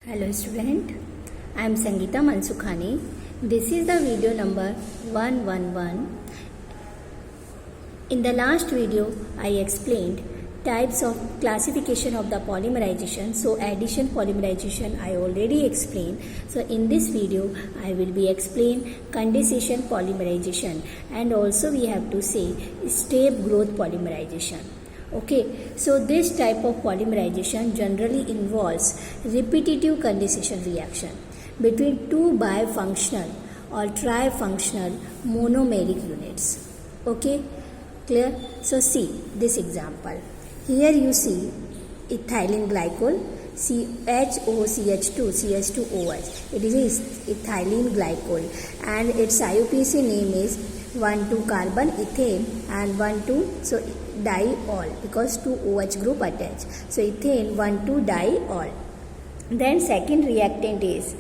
Hello student, I am Sangeeta Mansukhani. This is the video number 111. In the last video, I explained types of classification of the polymerization. So addition polymerization I already explained. So in this video, I will be explain condensation polymerization, and also we have to say step growth polymerization. Okay, so this type of polymerization generally involves repetitive condensation reaction between two bifunctional or trifunctional monomeric units. Okay, clear? So see this example. Here you see ethylene glycol CHOCH2 CH2OH. It is ethylene glycol and its IUPAC name is 1,2 carbon ethane and 1,2 so diol because 2 OH group attached. So ethane 1,2 diol. Then second reactant is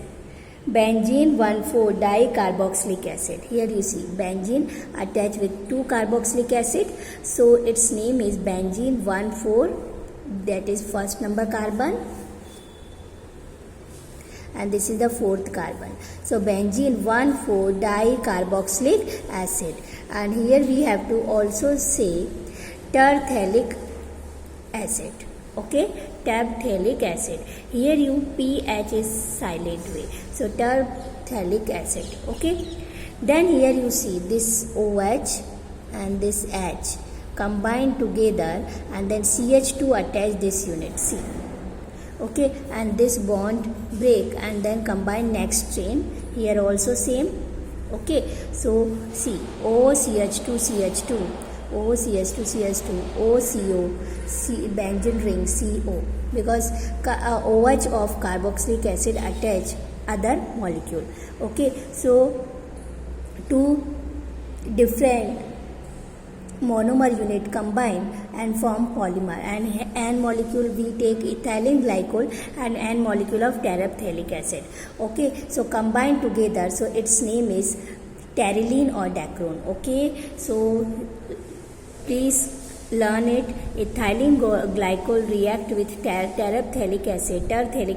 benzene 1,4 dicarboxylic acid. Here you see benzene attached with 2 carboxylic acid. So its name is benzene 1,4, that is first number carbon, and this is the fourth carbon. So benzene 1,4 dicarboxylic acid, and here we have to also say terphthalic acid. Okay, terphthalic acid. Here you pH is silent way, so terphthalic acid. Okay, then here you see this OH and this H combined together, and then CH2 attach this unit C. Okay, and this bond break and then combine next chain. Here also same. Okay, so see OCH2CH2 OCH2CH2 OCO benzene ring CO, because OH of carboxylic acid attach other molecule. Okay, so two different monomer unit combine and form polymer, and N molecule we take ethylene glycol and N molecule of terphthalic acid. Okay, so combine together, so its name is terylene or dacron. Okay, so please learn it. Ethylene glycol react with terphthalic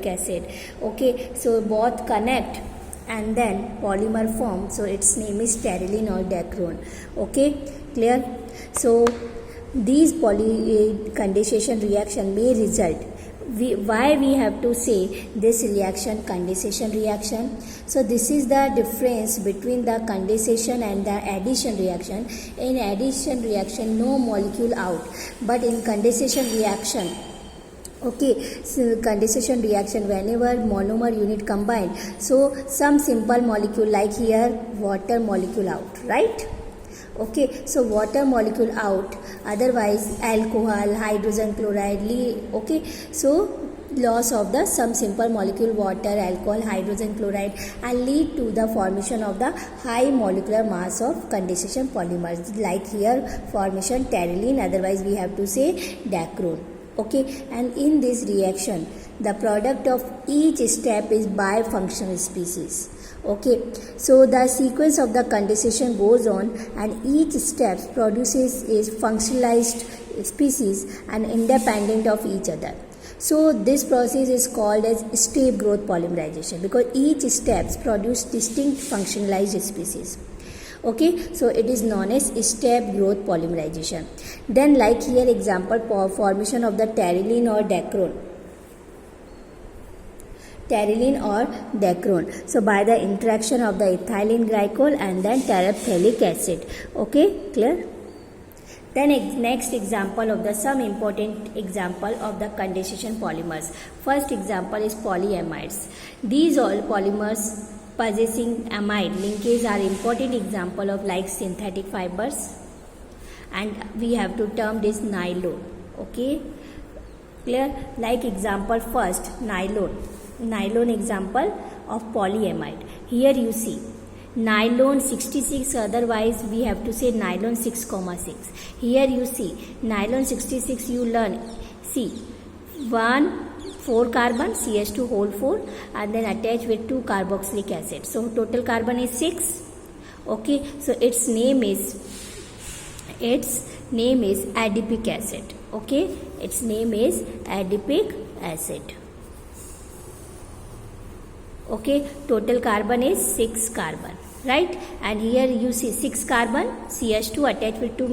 acid. Okay, so both connect and then polymer form, so its name is terylene or dacron. Okay, clear? So these condensation reaction may result. Why we have to say this reaction condensation reaction? So this is the difference between the condensation and the addition reaction. In addition reaction, no molecule out, but in condensation reaction, okay, so condensation reaction, whenever monomer unit combine, so some simple molecule like here water molecule out, right? Okay, so water molecule out, otherwise alcohol, hydrogen chloride, okay, so loss of the some simple molecule water, alcohol, hydrogen chloride, and lead to the formation of the high molecular mass of condensation polymers, like here formation terylene, otherwise we have to say dacron. Okay, and in this reaction the product of each step is bifunctional species. Okay, so the sequence of the condensation goes on and each step produces a functionalized species and independent of each other. So this process is called as step growth polymerization, because each steps produce distinct functionalized species. Okay, so it is known as step growth polymerization. Then like here example formation of the terylene or dacron. So by the interaction of the ethylene glycol and then terphthalic acid. Okay, clear? Then next example of the some important example of the condensation polymers. First example is polyamides. These all polymers possessing amide linkage are important example of like synthetic fibers, and we have to term this nylon. Okay, clear? Like example first nylon example of polyamide. Here you see nylon 66, otherwise we have to say nylon 6,6. Here you see nylon 66, you learn, see 4 carbon CH2 whole 4 and then attached with 2 carboxylic acid, so total carbon is 6. Okay, so its name is adipic acid. Okay, its name is adipic acid. Okay, total carbon is 6 carbon, right? And here you see 6 carbon, CH2 attached with 2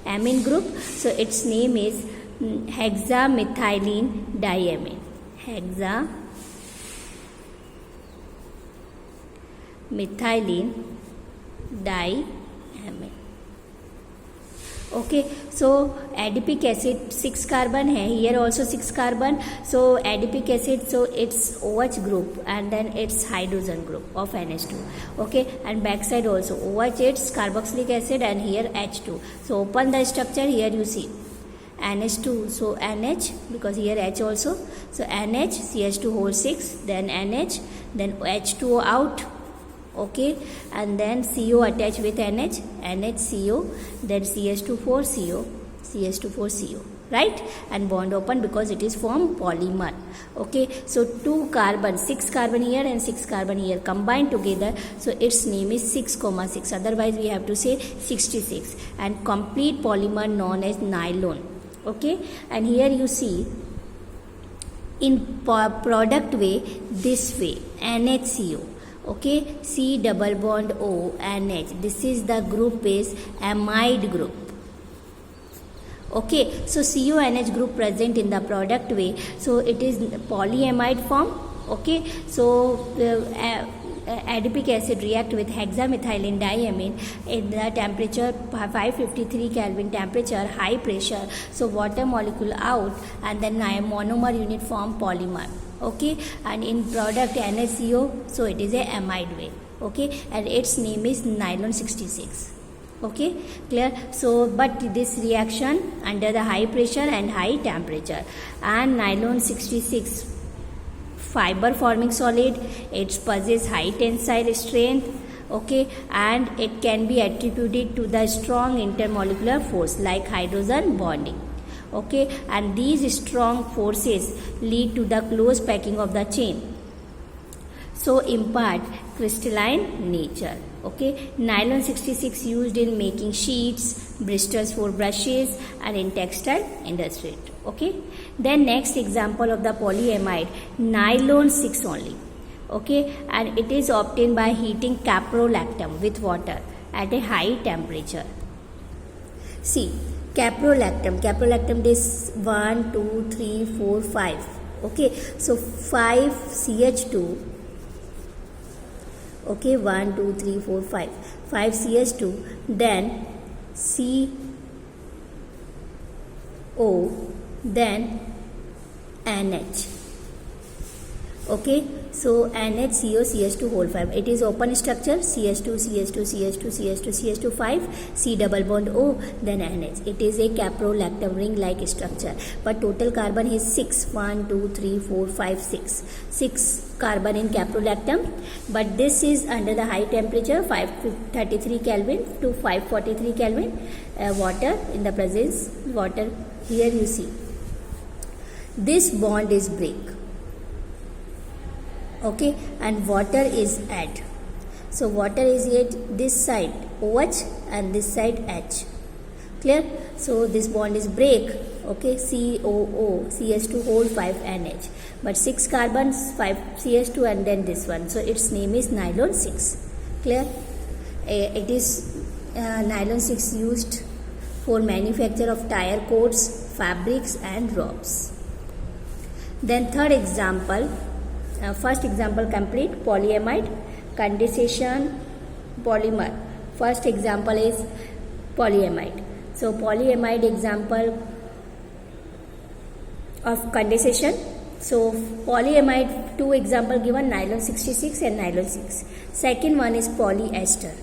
amine group, so its name is hexamethylene diamine. Hexamethylene diamine. Okay, so adipic acid 6 carbon hai, here also 6 carbon, so adipic acid, so it's OH group and then it's hydrogen group of NH2. Okay, and backside also OH, it's carboxylic acid, and here H2. So open the structure, here you see NH2, so NH, because here H also, so NH, CH2 whole 6, then NH, then H2O out. Okay, and then CO attached with NH, NHCO, then CH2 CO, CH2 CO, right? And bond open because it is from polymer. Okay, so 2 carbon, 6 carbon here and 6 carbon here combined together, so its name is 6,6, otherwise we have to say 66, and complete polymer known as nylon. Okay, and here you see in product way, this way, NHCO. Okay, C double bond O, NH, this is the group is amide group. Okay, so CONH group present in the product way, so it is polyamide form. Okay, so adipic acid react with hexamethylene diamine in the temperature 553 Kelvin temperature, high pressure, so water molecule out, and then monomer unit form polymer. Okay, and in product NaCO, so it is a amide way. Okay, and its name is nylon 66. Okay, clear? So but this reaction under the high pressure and high temperature, and nylon 66 fiber forming solid, it possesses high tensile strength. Okay, and it can be attributed to the strong intermolecular force like hydrogen bonding. Okay, and these strong forces lead to the close packing of the chain, so impart crystalline nature. Okay, nylon 66 used in making sheets, bristles for brushes, and in textile industry. Okay, then next example of the polyamide, nylon 6 only. Okay, and it is obtained by heating caprolactam with water at a high temperature. See, caprolactam is 1, 2, 3, 4, 5. Okay, so 5 CH2. Okay, 1, 2, 3, 4, 5. 5 CH2, then CO, then NH. Okay, so NHCO CH2 whole 5. It is open structure, CH2, CH2, CH2, CH2, CH2 5, C double bond O, then NH. It is a caprolactam ring like structure, but total carbon is 6. 1, 2, 3, 4, 5, 6. 6 carbon in caprolactam, but this is under the high temperature 533 Kelvin to 543 Kelvin. Water in the presence, water here you see. This bond is break. Okay, and water is add. So water is at this side OH and this side H. Clear? So this bond is break. Okay, COO, CH2 whole 5 NH. But 6 carbons, 5 CH2, and then this one. So its name is nylon 6. Clear? It is nylon 6 used for manufacture of tire coats, fabrics, and ropes. Then third example. First example complete, polyamide, condensation, polymer. First example is polyamide. So polyamide example of condensation. So polyamide, 2 example given, nylon 66 and nylon 6. Second one is polyester.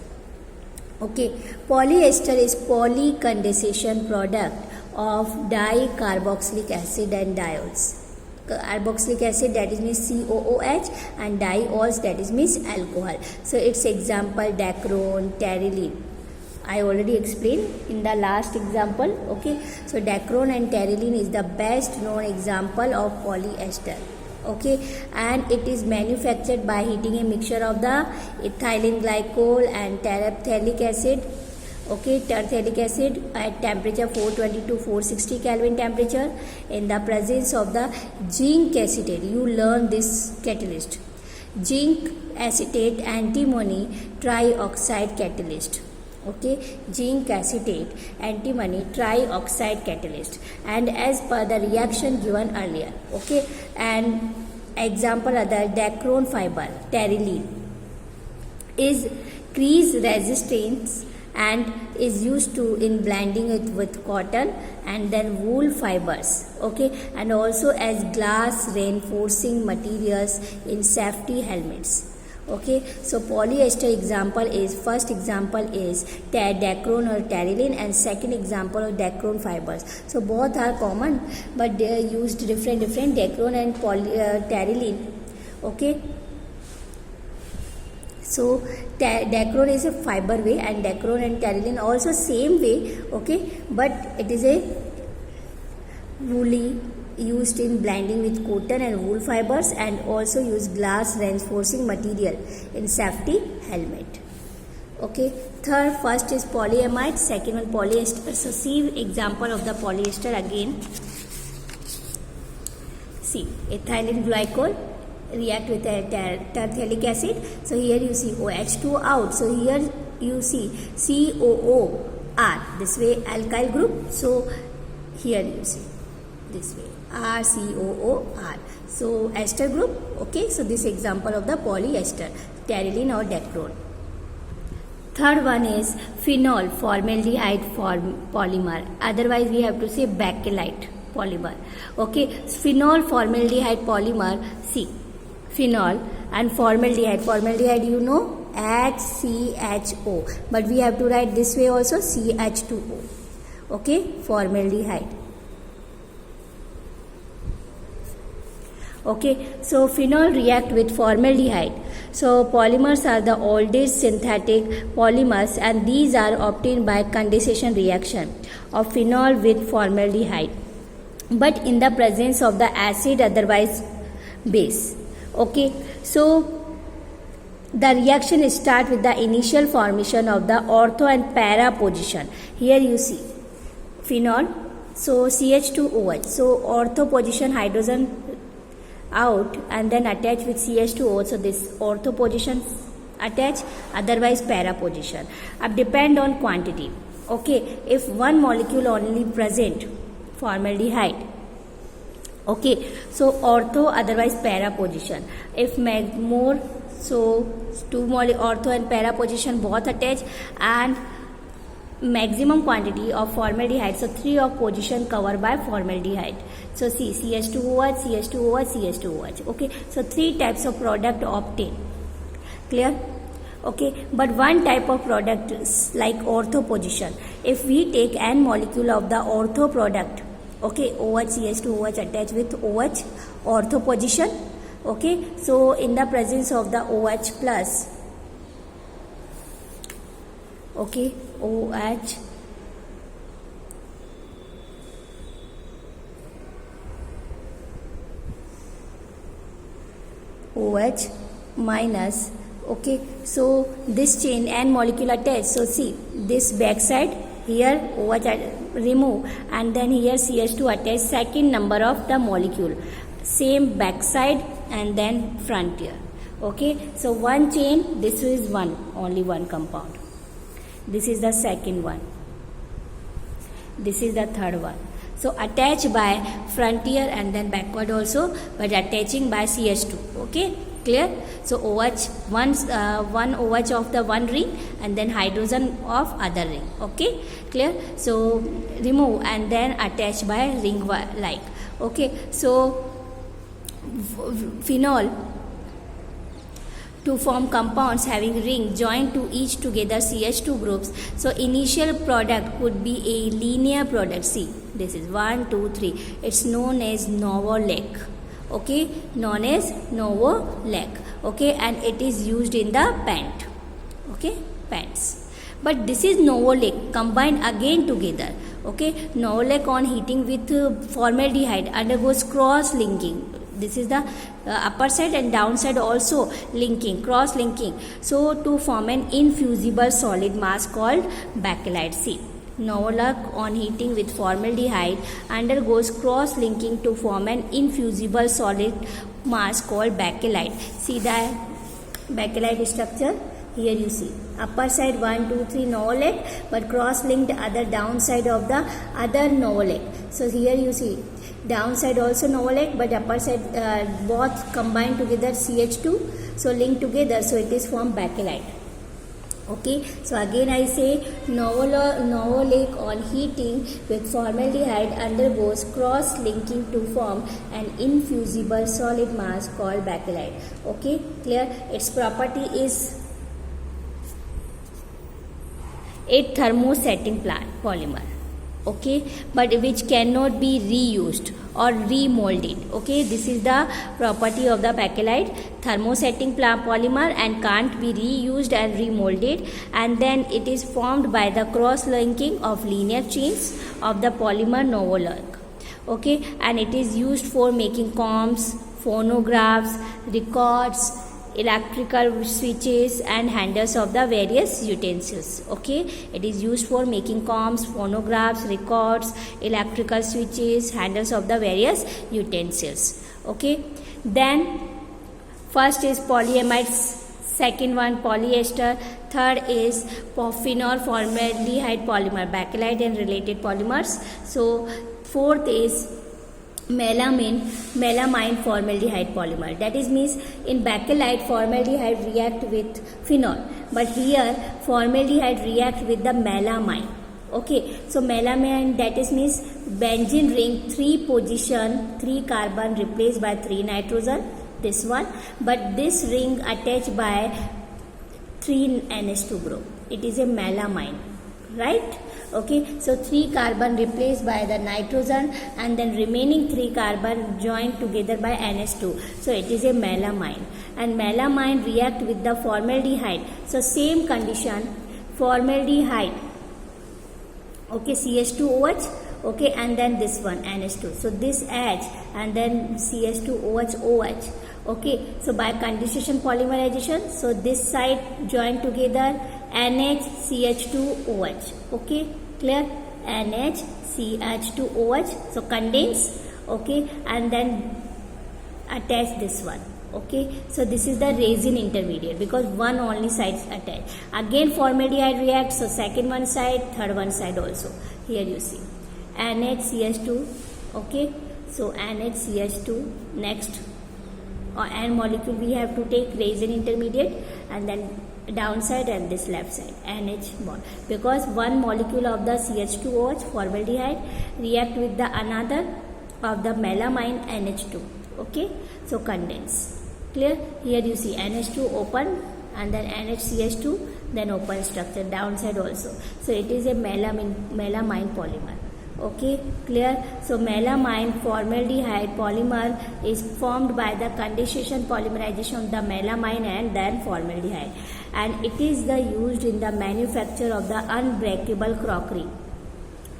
Okay, polyester is polycondensation product of dicarboxylic acid and diols. Carboxylic acid, that is means COOH, and diols, that is means alcohol. So its example dacron, terylene. I already explained in the last example. Okay, so dacron and terylene is the best known example of polyester. Okay, and it is manufactured by heating a mixture of the ethylene glycol and terephthalic acid. Okay, terephthalic acid at temperature 420 to 460 Kelvin temperature in the presence of the zinc acetate. You learn this catalyst. zinc acetate antimony trioxide catalyst. Okay, zinc acetate antimony trioxide catalyst, and as per the reaction given earlier. Okay, and example are the dacron fiber terylene is crease resistance and is used to in blending it with cotton and then wool fibers. Okay, and also as glass reinforcing materials in safety helmets. Okay, so polyester example is, first example is dacron or terylene, and second example of dacron fibers. So both are common, but they are used different dacron and terylene. Okay, so dacron is a fiber way and dacron and terylene also same way. Okay, but it is a woolly, used in blending with cotton and wool fibers, and also use glass reinforcing material in safety helmet. Okay, third, first is polyamide, second one polyester. So see example of the polyester again. See, ethylene glycol react with terephthalic acid. So here you see OH2 out. So here you see COOR, this way alkyl group. So here you see this way RCOOR. So ester group. Okay, so this example of the polyester, terylene or dacron. Third one is phenol formaldehyde polymer. Otherwise we have to say bakelite polymer. Okay, phenol formaldehyde polymer. See, phenol and formaldehyde. Formaldehyde you know HCHO, but we have to write this way also CH2O. Okay, formaldehyde. Okay, so phenol react with formaldehyde. So polymers are the oldest synthetic polymers, and these are obtained by condensation reaction of phenol with formaldehyde, but in the presence of the acid, otherwise base. Okay, so the reaction start with the initial formation of the ortho and para position. Here you see phenol, so CH2OH, so ortho position hydrogen out and then attach with CH2O, so this ortho position attach, otherwise para position. अब depend on quantity. Okay, if one molecule only present, formaldehyde, okay, so ortho, otherwise para position. If more, so two ortho and para position both attach, and maximum quantity of formaldehyde, so 3 of position covered by formaldehyde. So see, CH2OH, CH2OH, CH2OH. Okay, so 3 types of product obtained. Clear? Okay, but one type of product is like ortho position. If we take n molecule of the ortho product, okay, OH, CH2OH attached with OH, ortho position. Okay, so in the presence of the OH plus, okay, OH minus. Okay, so this chain n molecule attached. So see, this back side here OH remove, and then here CH2 attach second number of the molecule, same back side and then front here. Okay, so one chain, this is one, only one compound. This is the second one. This is the third one. So attached by frontier and then backward also, but attaching by CH2. Okay, clear? So OH, one OH of the one ring and then hydrogen of other ring. Okay, clear? So remove and then attach by ring like. Okay, so phenol to form compounds having ring joined to each together CH2 groups. So initial product could be a linear product. See, this is 1, 2, 3. It's known as Novolec. Okay, known as Novolec. Okay, and it is used in the paint. Okay, paints. But this is Novolec combined again together. Okay, Novolec on heating with formaldehyde undergoes cross linking. This is the upper side and downside also linking, cross linking. So to form an infusible solid mass called bakelite. See, Novolec on heating with formaldehyde undergoes cross linking to form an infusible solid mass called bakelite. See the bakelite structure. Here you see upper side 1, 2, 3 novolate, but cross linked other downside of the other novolate. So here you see downside also novolate, but upper side both combined together CH2, so linked together, so it is formed bakelite. Okay, so again I say novolate on heating with formaldehyde undergoes cross linking to form an infusible solid mass called bakelite. Okay, clear? Its property is a thermosetting polymer, okay, but which cannot be reused or remolded. Okay, this is the property of the bakelite, thermosetting polymer, and can't be reused and remolded, and then it is formed by the cross linking of linear chains of the polymer novolate. Okay, and it is used for making combs, phonographs, records, electrical switches and handles of the various utensils. Okay, it is used for making combs, phonographs, records, electrical switches, handles of the various utensils. Okay, then first is polyamides, second one polyester, third is phenol formaldehyde polymer, bakelite and related polymers. So fourth is melamine formaldehyde polymer. That is means in bakelite formaldehyde react with phenol, but here formaldehyde react with the melamine. Okay, so melamine, that is means benzene ring 3 position 3 carbon replaced by 3 nitrogen, this one, but this ring attached by 3 NH2 group. It is a melamine, right? Okay, so 3 carbon replaced by the nitrogen and then remaining 3 carbon joined together by NH2. So it is a melamine, and melamine react with the formaldehyde. So same condition, formaldehyde, okay, CH2OH, okay, and then this one NH2. So this H and then CH2OH OH. Okay, so by condensation polymerization, so this side joined together NHCH2OH. Okay, clear? NHCH2OH, so condense, okay, and then attach this one. Okay, so this is the resin intermediate because one only side attached. Again formaldehyde reacts, so second one side, third one side also. Here you see NHCH2. Okay, so NHCH2. Next N molecule we have to take resin intermediate, and then downside and this left side NH bond, because one molecule of the CH2OH formaldehyde react with the another of the melamine NH2. Okay, so condense. Clear? Here you see NH2 open and then NHCH2, then open structure downside also. So it is a melamine polymer. Okay, clear? So melamine formaldehyde polymer is formed by the condensation polymerization of the melamine and then formaldehyde, and it is used in the manufacture of the unbreakable crockery.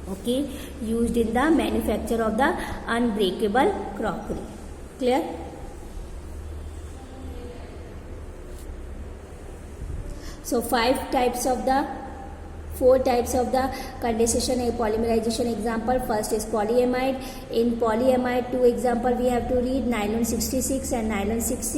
Okay, used in the manufacture of the unbreakable crockery. Clear? So 4 types of the condensation and polymerization example. First is polyamide. In polyamide 2 example we have to read nylon 66 and nylon 6.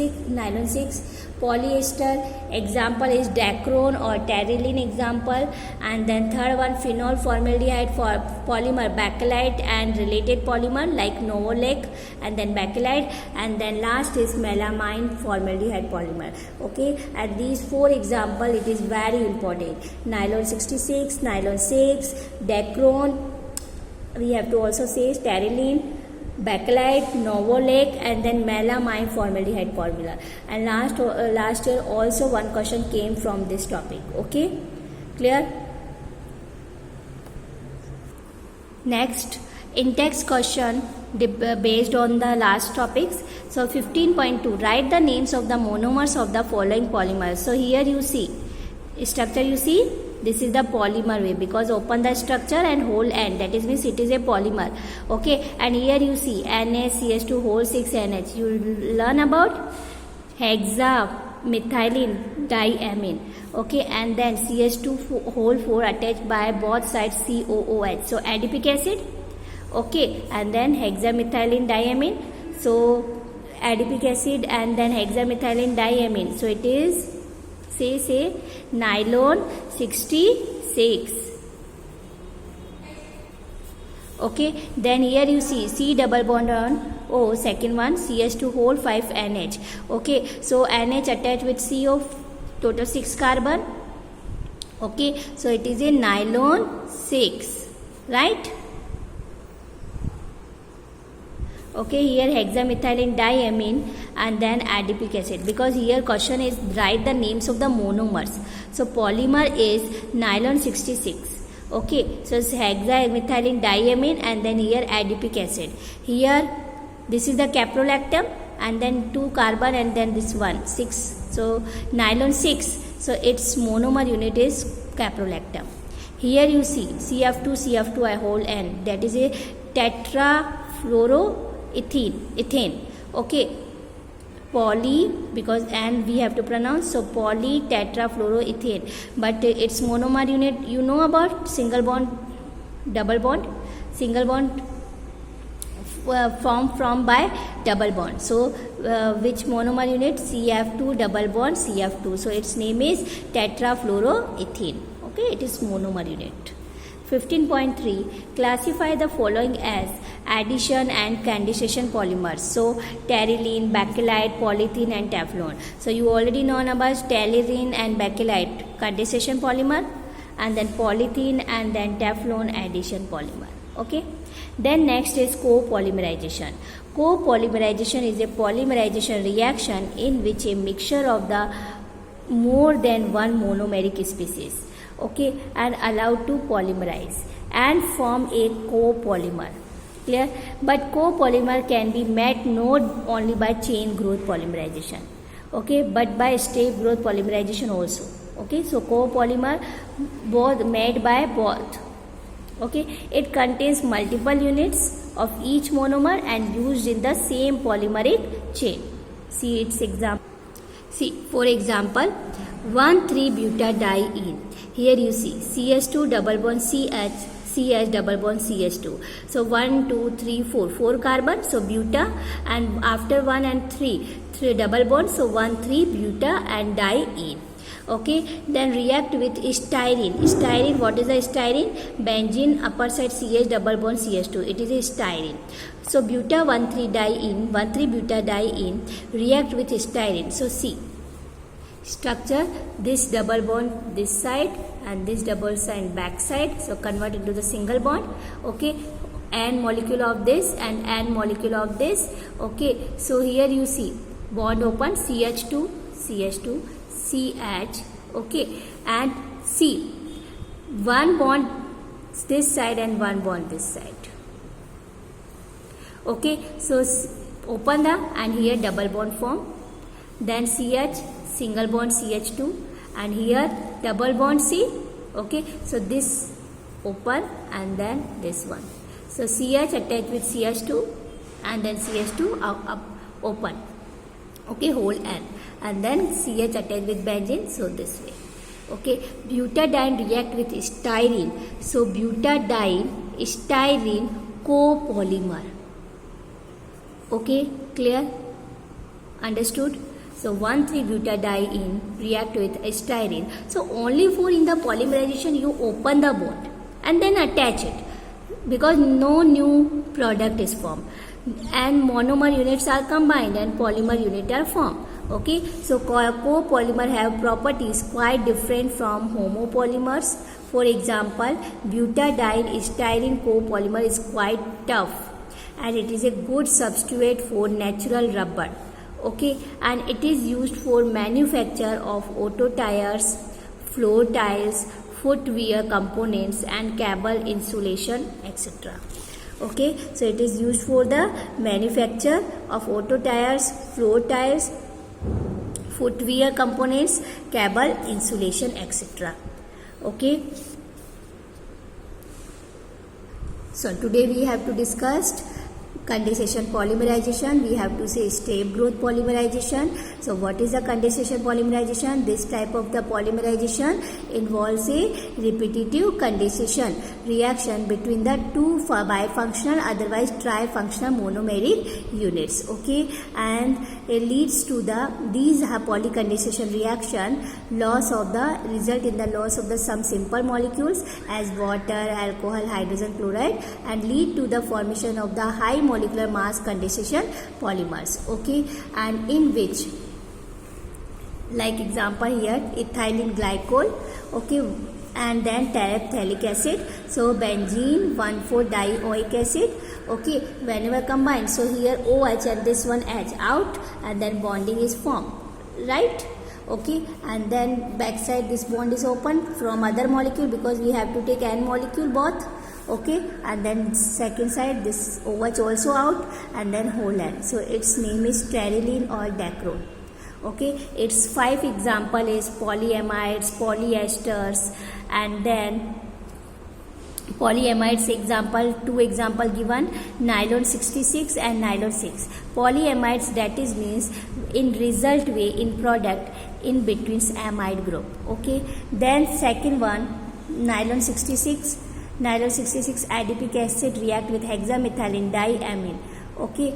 Polyester example is dacron or terylene example, and then third one phenol formaldehyde for polymer bakelite and related polymer like novolate and then bakelite, and then last is melamine formaldehyde polymer. Okay, and these 4 example it is very important. Nylon 66, nylon 6, dacron, we have to also say terylene, bakelite, novolate, and then melamine formaldehyde formula. And last year also one question came from this topic. Okay, clear? Next, in-text question based on the last topics. So 15.2, write the names of the monomers of the following polymers. So here you see structure, you see this is the polymer way because open the structure and whole end, that is means it is a polymer. Okay, and here you see NaCH2 whole 6NH. You learn about hexamethylene diamine. Okay, and then CH2 whole 4 attached by both sides COOH, so adipic acid. Okay, and then hexamethylene diamine. So adipic acid and then hexamethylene diamine. So it is say nylon 66. Okay, then here you see C double bond on O, second one CH2 whole 5 NH. Okay, so NH attached with CO, total 6 carbon. Okay, so it is a nylon 6, right? Okay, here hexamethylene diamine and then adipic acid, because here question is write the names of the monomers. So polymer is nylon 66. Okay, so it's hexamethylene diamine and then here adipic acid. Here this is the caprolactam and then 2 carbon and then this one 6. So nylon 6. So its monomer unit is caprolactam. Here you see CF2 a whole N, that is a tetrafluoroethane. Okay, poly, because and we have to pronounce, so poly tetrafluoroethane, but its monomer unit you know about single bond, double bond. Single bond formed from by double bond. So which monomer unit? CF2 double bond CF2. So its name is tetrafluoroethane. Okay, it is monomer unit. 15.3 classify the following as addition and condensation polymers. So terylene, bakelite, polythene and teflon. So you already know about terylene and bakelite condensation polymer, and then polythene and then teflon addition polymer. Okay, then next is copolymerization. Copolymerization is a polymerization reaction in which a mixture of the more than one monomeric species, okay, and allowed to polymerize and form a copolymer. Clear? But copolymer can be made not only by chain growth polymerization, okay, but by step growth polymerization also. Okay, so copolymer both made by both. Okay, it contains multiple units of each monomer and used in the same polymeric chain. See its example. See, for example, 1,3-butadiene. Here you see CH2 double bond CH double bond CH2. So 1, 2, 3, 4 carbon. So buta, and after 1 and 3 double bond. So 1,3-buta and diene. Okay, then react with styrene. Styrene, what is the styrene? Benzene upper side CH double bond CH2. It is a styrene. So buta 1,3-butadiene react with styrene. So see structure, this double bond this side and this double side back side. So convert into the single bond. Okay, N molecule of this and N molecule of this. Okay, so here you see bond open CH2 CH, okay, and C, one bond this side and one bond this side. Okay, so open the, and here double bond form, then CH single bond CH2 and here double bond C. Okay, so this open and then this one. So CH attached with CH2 and then CH2 up open. Okay, whole N, and then CH attached with benzene, so this way. Okay, butadiene react with styrene. So butadiene, styrene copolymer. Okay, clear? Understood? So 1,3-butadiene react with styrene. So only for in the polymerization you open the bond and then attach it, because no new product is formed. And monomer units are combined and polymer units are formed. Okay, so copolymer have properties quite different from homopolymers. For example, butadiene styrene copolymer is quite tough and it is a good substitute for natural rubber. Okay, and it is used for manufacture of auto tires, floor tiles, footwear components and cable insulation, etc. Okay, so it is used for the manufacture of auto tires, floor tiles, footwear components, cable insulation, etc. Okay, so today we have to discuss condensation polymerization, we have to say step growth polymerization. So what is the condensation polymerization? This type of the polymerization involves a repetitive condensation reaction between the two bifunctional, otherwise trifunctional monomeric units. Okay, and it leads to these polycondensation reaction result in the loss of some simple molecules as water, alcohol, hydrogen chloride, and lead to the formation of the high molecular mass condensation polymers. Okay, and in which, like example here, ethylene glycol, okay, and then terephthalic acid. So benzene 1,4-dioic acid. Okay, whenever combined, so here OH and this one H out, and then bonding is formed, right? Okay, and then backside this bond is open from other molecule because we have to take N molecule both. Okay, and then second side this OH also out, and then whole N. So its name is terylene or dacron. Okay, its 5 example is polyamides, polyesters, and then polyamides example, 2 example given, nylon 66 and nylon 6. Polyamides, that is means in result way in product in between amide group. Okay, then second one, nylon 66 adipic acid react with hexamethylene diamine. Okay,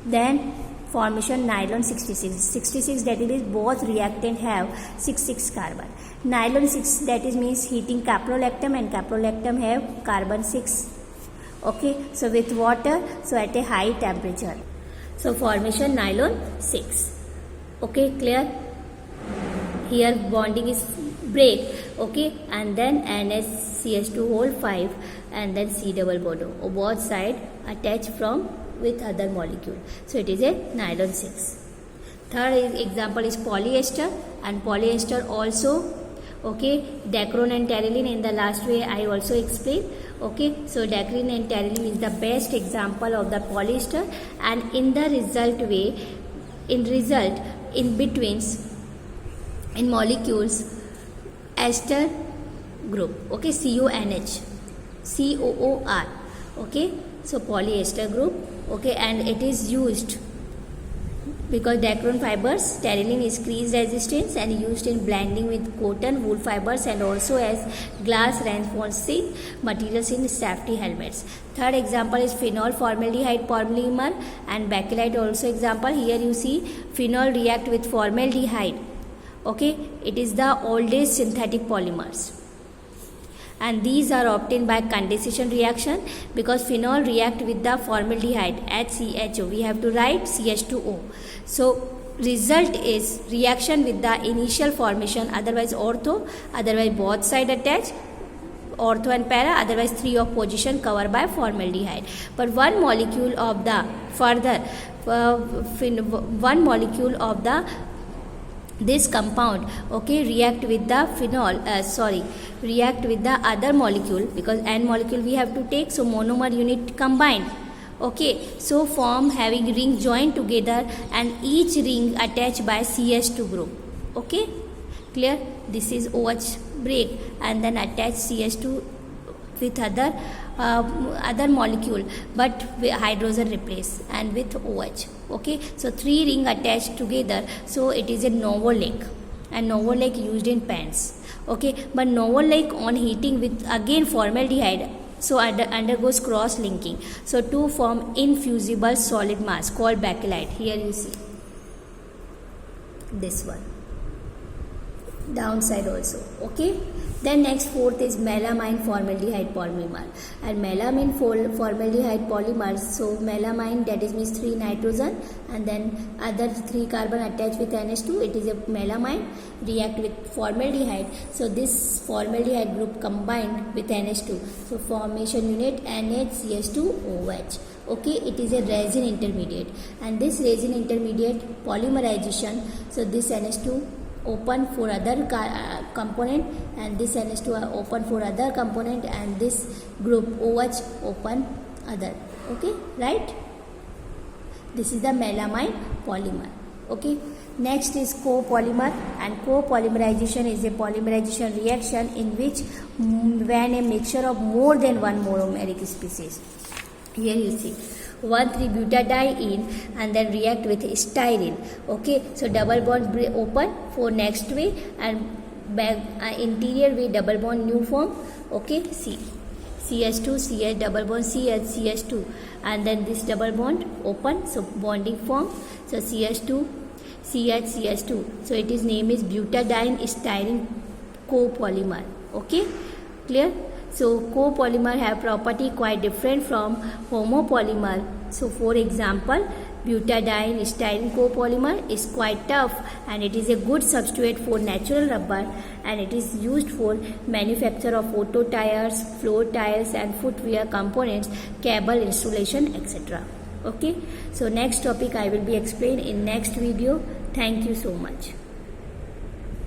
then formation nylon 66 that is both reactant have 6 carbon. Nylon 6 that is means heating caprolactam, and caprolactam have carbon 6. Okay, so with water, so at a high temperature, so formation nylon 6. Okay, clear? Here bonding is break. Okay, and then NH-CH2 whole 5 and then C double bond O, both side attached from with other molecule. So it is a nylon 6. Third example is polyester, and polyester also, okay, dacron and terylene in the last way I also explained. Okay, so dacron and terylene is the best example of the polyester, and in the result way, in betweens in molecules ester group. Okay, CONH, COOR. Okay, so polyester group. Okay, and it is used because dacron fibers, terylene is crease resistance and used in blending with cotton, wool fibers, and also as glass reinforcing materials in safety helmets. Third example is phenol formaldehyde polymer and bakelite also example. Here you see phenol react with formaldehyde. Okay, it is the oldest synthetic polymers, and these are obtained by condensation reaction because phenol react with the formaldehyde HCHO. We have to write CH2O. So result is reaction with the initial formation, otherwise ortho, otherwise both side attached, ortho and para, otherwise 3 of position covered by formaldehyde. But one molecule of the this compound, okay, react with the react with the other molecule because N molecule we have to take, so monomer unit combined. Okay, so form having ring joined together and each ring attached by CH2 group. Okay, clear? This is OH break and then attach CH2 with other molecule, but hydrogen replace and with OH. Okay, so 3 ring attached together, so it is a Novoleic, and Novoleic used in pens. Okay, but Novoleic on heating with again formaldehyde, so undergoes cross linking, so to form infusible solid mass called bakelite. Here you see this one, downside also. Okay, then next fourth is melamine formaldehyde polymer, and melamine formaldehyde polymers, so melamine that is means 3 nitrogen and then other 3 carbon attached with NH2, it is a melamine, react with formaldehyde, so this formaldehyde group combined with NH2, so formation unit NHCH2OH. Okay, it is a resin intermediate, and this resin intermediate polymerization, so this NH2 open for other component and this NH2 are open for other component, and this group OH open other. Okay, right? This is the melamine polymer. Okay, next is copolymer, and copolymerization is a polymerization reaction in which when a mixture of more than one monomeric species, here you see 1,3-butadiene and then react with styrene. Okay, so double bond open for next way, and back interior way double bond new form. Okay, CH2 CH double bond CH2, and then this double bond open, so bonding form. So CH2 CH2, so it is name is butadiene styrene copolymer. Okay, clear? So copolymer have property quite different from homopolymer. So for example, butadiene styrene copolymer is quite tough, and it is a good substitute for natural rubber, and it is used for manufacture of auto tires, floor tiles and footwear components, cable installation, etc. Okay, so next topic I will be explained in next video. Thank you so much.